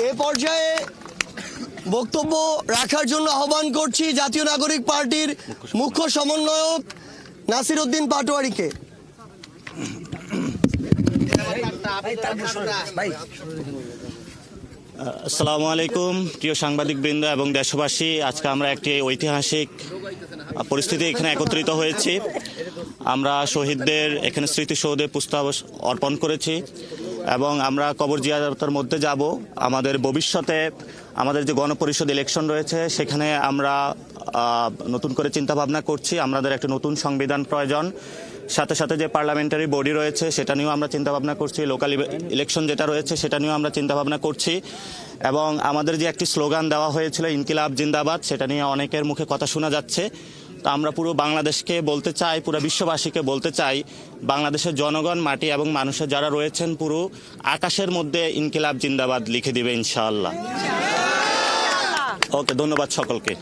এ পর্যায়ে বক্তব্য রাখার জন্য আহ্বান করছি জাতীয় নাগরিক পার্টির মুখ্য সমন্বয়ক নাসির উদ্দিন পাটোয়ারিকে। আসসালামু আলাইকুম প্রিয় সাংবাদিকবৃন্দ এবং দেশবাসী, আজকে আমরা একটি ঐতিহাসিক পরিস্থিতি এখানে একত্রিত হয়েছি। আমরা শহীদদের এখানে স্মৃতিসৌধে পুষ্প অর্পণ করেছি এবং আমরা কবর জিয়ারতের মধ্যে যাব। আমাদের ভবিষ্যতে আমাদের যে গণপরিষদ ইলেকশন রয়েছে সেখানে আমরা নতুন করে চিন্তা ভাবনা করছি। আমাদের একটা নতুন সংবিধান প্রয়োজন, সাথে সাথে যে পার্লামেন্টারি বডি রয়েছে সেটা নিয়েও আমরা চিন্তা ভাবনা করছি, লোকাল ইলেকশন যেটা রয়েছে সেটা নিয়েও আমরা চিন্তা ভাবনা করছি। এবং আমাদের যে একটি স্লোগান দেওয়া হয়েছিল ইনকিলাব জিন্দাবাদ, সেটা নিয়ে অনেকের মুখে কথা শোনা যাচ্ছে। তো আমরা পুরো বাংলাদেশকে বলতে চাই, পুরো বিশ্ববাসীকে বলতে চাই, বাংলাদেশের জনগণ, মাটি এবং মানুষের যারা রয়েছেন পুরো আকাশের মধ্যে ইনকিলাব জিন্দাবাদ লিখে দিবে ইনশাআল্লাহ। ওকে, ধন্যবাদ সকলকে।